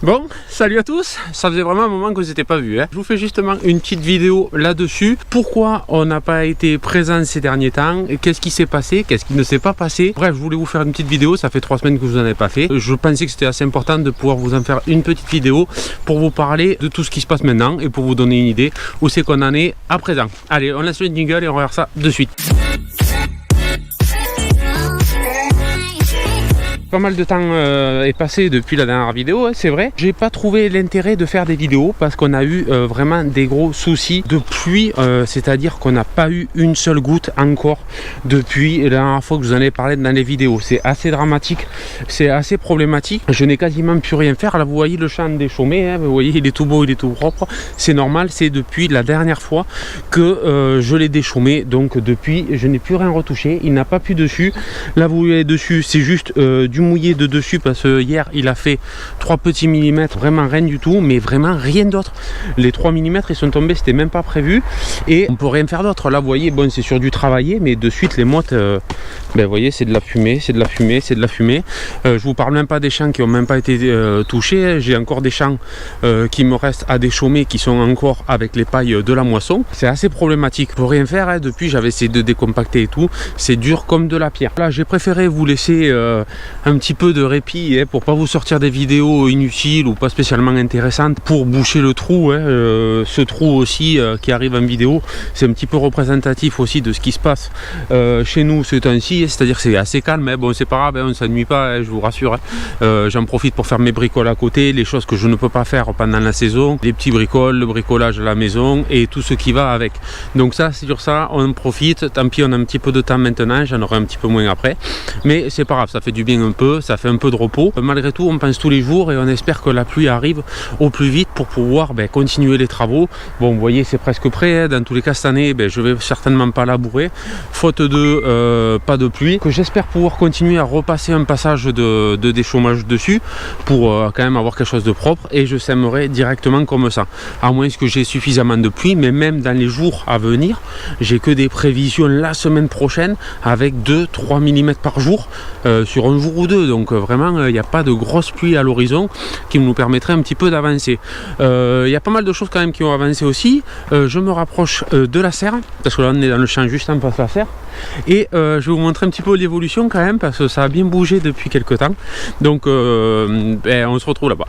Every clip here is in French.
Bon, salut à tous, ça faisait vraiment un moment qu'on ne s'était pas vu. Je vous fais justement une petite vidéo là-dessus. Pourquoi on n'a pas été présent ces derniers temps? Qu'est-ce qui s'est passé? Qu'est-ce qui ne s'est pas passé? Bref, je voulais vous faire une petite vidéo, ça fait 3 semaines que je vous en ai pas fait. Je pensais que c'était assez important de pouvoir vous en faire une petite vidéo pour vous parler de tout ce qui se passe maintenant et pour vous donner une idée où c'est qu'on en est à présent. Allez, on laisse le jingle et on regarde ça de suite. Pas mal de temps est passé depuis la dernière vidéo, c'est vrai. J'ai pas trouvé l'intérêt de faire des vidéos parce qu'on a eu vraiment des gros soucis de pluie, c'est-à-dire qu'on n'a pas eu une seule goutte encore depuis la dernière fois que je vous en ai parlé dans les vidéos. C'est assez dramatique, c'est assez problématique. Je n'ai quasiment plus rien faire. Là, vous voyez le champ déchaumé, vous voyez, il est tout beau, il est tout propre. C'est normal, c'est depuis la dernière fois que je l'ai déchaumé. Donc depuis, je n'ai plus rien retouché. Il n'a pas pu dessus. Là, vous voyez dessus, c'est juste du mouillé de dessus parce que hier il a fait 3 petits millimètres, vraiment rien du tout, mais vraiment rien d'autre. Les 3 mm ils sont tombés, c'était même pas prévu et on peut rien faire d'autre. Là vous voyez, bon, c'est sur du travailler, mais de suite les mottes, vous voyez, c'est de la fumée, c'est de la fumée, c'est de la fumée. Je vous parle même pas des champs qui ont même pas été touchés. J'ai encore des champs qui me restent à déchaumer, qui sont encore avec les pailles de la moisson. C'est assez problématique. Pour rien faire, depuis j'avais essayé de décompacter et tout, c'est dur comme de la pierre. Là j'ai préféré vous laisser un petit peu de répit pour pas vous sortir des vidéos inutiles ou pas spécialement intéressantes, pour boucher le trou. Ce trou aussi qui arrive en vidéo, c'est un petit peu représentatif aussi de ce qui se passe chez nous ce temps-ci, c'est-à-dire c'est assez calme, bon c'est pas grave, on s'ennuie pas, je vous rassure. J'en profite pour faire mes bricoles à côté, les choses que je ne peux pas faire pendant la saison, les petits bricoles, le bricolage à la maison et tout ce qui va avec. Donc ça, c'est sur ça, on en profite. Tant pis, on a un petit peu de temps maintenant, j'en aurai un petit peu moins après, mais c'est pas grave, ça fait du bien un peu, ça fait un peu de repos. Malgré tout, on pense tous les jours et on espère que la pluie arrive au plus vite pour pouvoir continuer les travaux. Bon, vous voyez, c'est presque prêt. Dans tous les cas, cette année, je vais certainement pas labourer, faute de pas de pluie. Que j'espère pouvoir continuer à repasser un passage de déchaumage dessus pour quand même avoir quelque chose de propre, et je sèmerai directement comme ça, à moins que j'ai suffisamment de pluie. Mais même dans les jours à venir, j'ai que des prévisions la semaine prochaine avec 2-3 mm par jour sur un jour ou deux. Donc vraiment, il n'y a pas de grosse pluie à l'horizon qui nous permettrait un petit peu d'avancer. Il y a pas mal de choses quand même qui ont avancé aussi. Je me rapproche de la serre, parce que là on est dans le champ juste en face de la serre, et je vais vous montrer un petit peu l'évolution quand même, parce que ça a bien bougé depuis quelques temps. Donc on se retrouve là-bas.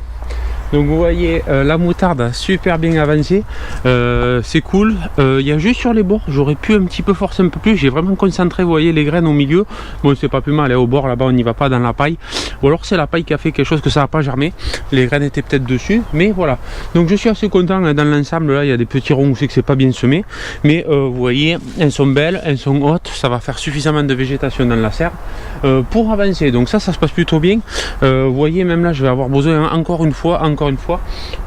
Donc vous voyez, la moutarde a super bien avancé, c'est cool. Il y a juste sur les bords, j'aurais pu un petit peu forcer un peu plus. J'ai vraiment concentré, vous voyez, les graines au milieu. Bon, c'est pas plus mal, au bord là-bas on n'y va pas dans la paille, ou alors c'est la paille qui a fait quelque chose que ça n'a pas germé. Les graines étaient peut-être dessus, mais voilà. Donc je suis assez content dans l'ensemble. Là il y a des petits ronds où c'est que c'est pas bien semé, mais vous voyez, elles sont belles, elles sont hautes, ça va faire suffisamment de végétation dans la serre pour avancer. Donc ça se passe plutôt bien. Vous voyez, même là je vais avoir besoin encore une fois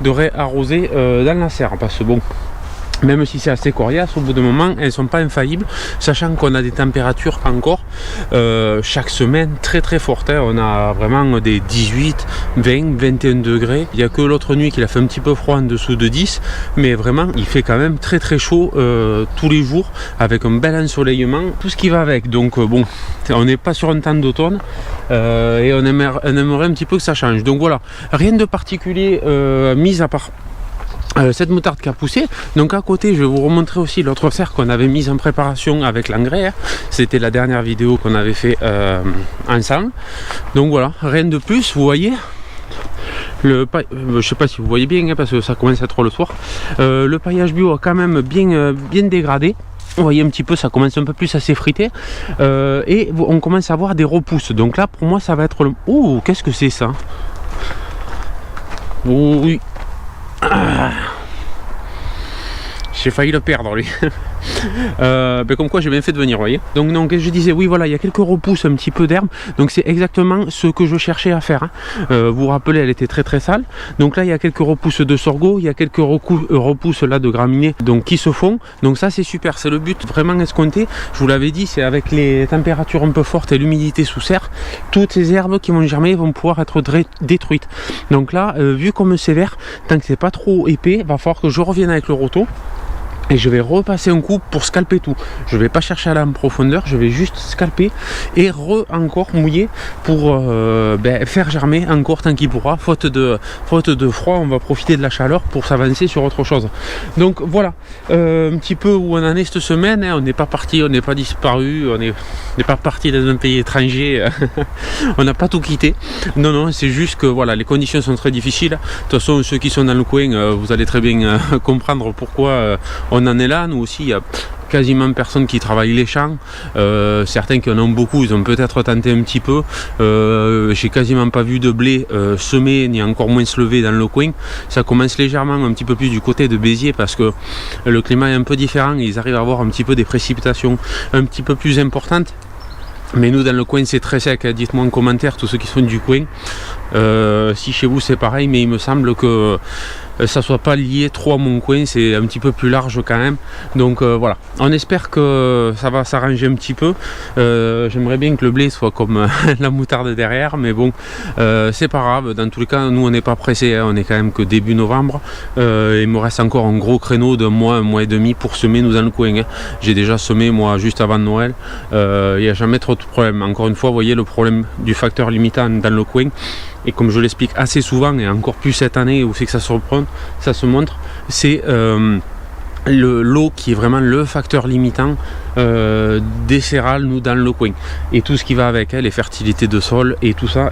de réarroser dans la serre, parce que bon, même si c'est assez coriace, au bout d'un moment elles sont pas infaillibles, sachant qu'on a des températures encore chaque semaine très très fortes. On a vraiment des 18, 20, 21 degrés. Il n'y a que l'autre nuit qu'il a fait un petit peu froid en dessous de 10, mais vraiment il fait quand même très très chaud tous les jours, avec un bel ensoleillement, tout ce qui va avec. Donc bon, on n'est pas sur un temps d'automne et on aimerait un petit peu que ça change. Donc voilà, rien de particulier mis à part cette moutarde qui a poussé. Donc à côté, je vais vous remontrer aussi l'autre serre qu'on avait mise en préparation avec l'engrais. C'était la dernière vidéo qu'on avait fait ensemble. Donc voilà, rien de plus. Vous voyez, je sais pas si vous voyez bien, parce que ça commence à être le soir. Le paillage bio a quand même bien dégradé. Vous voyez un petit peu, ça commence un peu plus à s'effriter et on commence à avoir des repousses. Donc là, pour moi, ça va être le... Oh, qu'est-ce que c'est ça? Oh oui. J'ai failli le perdre lui. Comme quoi j'ai bien fait de venir, vous voyez. Donc non, je disais, oui voilà, il y a quelques repousses, un petit peu d'herbe. Donc c'est exactement ce que je cherchais à faire. Vous vous rappelez, elle était très très sale. Donc là il y a quelques repousses de sorgho, il y a quelques repousses là de graminées, donc qui se font. Donc ça c'est super, c'est le but vraiment escompté. Je vous l'avais dit, c'est avec les températures un peu fortes et l'humidité sous serre, toutes ces herbes qui vont germer vont pouvoir être détruites. Donc là, vu comme c'est vert, tant que c'est pas trop épais, il va falloir que je revienne avec le roto et je vais repasser un coup pour scalper tout. Je vais pas chercher à aller en profondeur, je vais juste scalper et encore mouiller pour faire germer encore tant qu'il pourra. Faute de froid, on va profiter de la chaleur pour s'avancer sur autre chose. Donc voilà un petit peu où on en est cette semaine, hein. On n'est pas parti, on n'est pas disparu, on n'est pas parti dans un pays étranger, on n'a pas tout quitté. Non, c'est juste que voilà, les conditions sont très difficiles. De toute façon, ceux qui sont dans le coin, vous allez très bien comprendre pourquoi on en est là. Nous aussi, il y a quasiment personne qui travaille les champs, certains qui en ont beaucoup, ils ont peut-être tenté un petit peu. J'ai quasiment pas vu de blé semé ni encore moins se lever dans le coin. Ça commence légèrement un petit peu plus du côté de Béziers parce que le climat est un peu différent et ils arrivent à avoir un petit peu des précipitations un petit peu plus importantes. Mais nous dans le coin c'est très sec, hein. Dites-moi en commentaire tous ceux qui sont du coin si chez vous c'est pareil, mais il me semble que ça soit pas lié trop à mon coin, c'est un petit peu plus large quand même. Donc voilà, on espère que ça va s'arranger un petit peu. J'aimerais bien que le blé soit comme la moutarde derrière, mais bon, c'est pas grave. Dans tous les cas, nous on n'est pas pressé, hein. On est quand même que début novembre. Il me reste encore un gros créneau de un mois et demi pour semer nous dans le coin, hein. J'ai déjà semé moi juste avant Noël. Il n'y a jamais trop de problème. Encore une fois, vous voyez le problème du facteur limitant dans le coin. Et comme je l'explique assez souvent, et encore plus cette année où c'est que ça se montre, c'est l'eau qui est vraiment le facteur limitant des céréales nous dans le coin. Et tout ce qui va avec, les fertilités de sol et tout ça,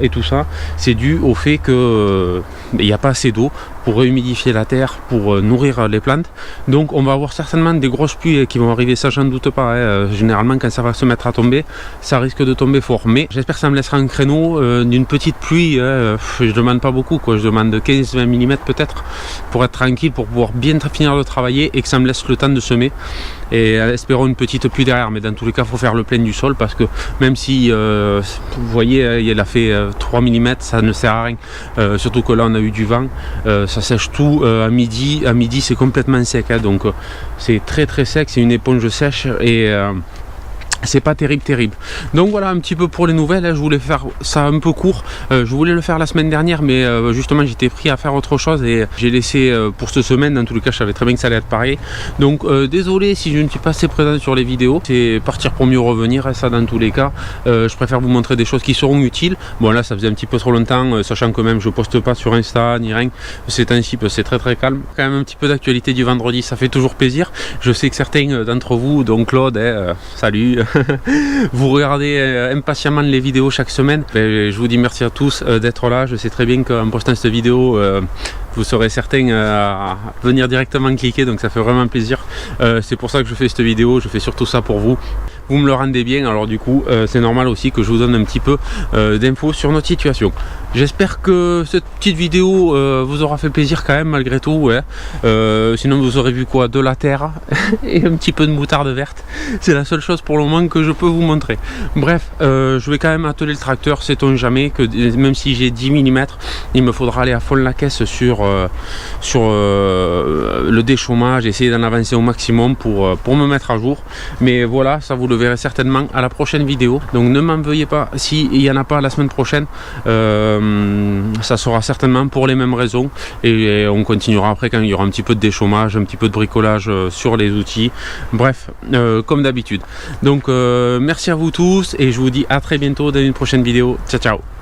c'est dû au fait que il n'y a pas assez d'eau pour réhumidifier la terre, pour nourrir les plantes. Donc on va avoir certainement des grosses pluies qui vont arriver, ça j'en doute pas, hein. Généralement quand ça va se mettre à tomber, ça risque de tomber fort. Mais j'espère que ça me laissera un créneau d'une petite pluie, je demande pas beaucoup, quoi. Je demande 15-20 mm peut-être, pour être tranquille, pour pouvoir bien finir de travailler et que ça me laisse le temps de semer. Et espérons une petite pluie derrière, mais dans tous les cas il faut faire le plein du sol parce que même si vous voyez il a fait 3 mm, ça ne sert à rien, surtout que là on a eu du vent, ça sèche tout à midi c'est complètement sec, hein, donc c'est très très sec, c'est une éponge sèche et c'est pas terrible. Donc voilà un petit peu pour les nouvelles, hein. Je voulais faire ça un peu court, je voulais le faire la semaine dernière, mais justement j'étais pris à faire autre chose et j'ai laissé pour cette semaine. Dans tous les cas je savais très bien que ça allait être pareil, donc désolé si je ne suis pas assez présent sur les vidéos, c'est partir pour mieux revenir, hein, ça dans tous les cas. Je préfère vous montrer des choses qui seront utiles. Bon là ça faisait un petit peu trop longtemps, sachant que même je poste pas sur Insta ni rien, c'est ainsi, c'est très calme. Quand même un petit peu d'actualité du vendredi, ça fait toujours plaisir. Je sais que certains d'entre vous, dont Claude, salut vous regardez impatiemment les vidéos chaque semaine. Et je vous dis merci à tous d'être là. Je sais très bien qu'en postant cette vidéo vous serez certains à venir directement cliquer, donc ça fait vraiment plaisir. C'est pour ça que je fais cette vidéo, je fais surtout ça pour vous. Vous me le rendez bien, alors du coup c'est normal aussi que je vous donne un petit peu d'infos sur notre situation. J'espère que cette petite vidéo vous aura fait plaisir quand même malgré tout, ouais. Sinon vous aurez vu quoi? De la terre et un petit peu de moutarde verte. C'est la seule chose pour le moment que je peux vous montrer. Bref, je vais quand même atteler le tracteur, sait-on jamais, que même si j'ai 10 mm, il me faudra aller à fond la caisse sur le déchômage, essayer d'en avancer au maximum pour me mettre à jour. Mais voilà, ça vous le verrez certainement à la prochaine vidéo. Donc ne m'en veuillez pas s'il n'y en a pas la semaine prochaine. Ça sera certainement pour les mêmes raisons et on continuera après quand il y aura un petit peu de déchômage, un petit peu de bricolage sur les outils. Bref, comme d'habitude. Donc merci à vous tous et je vous dis à très bientôt dans une prochaine vidéo. Ciao ciao.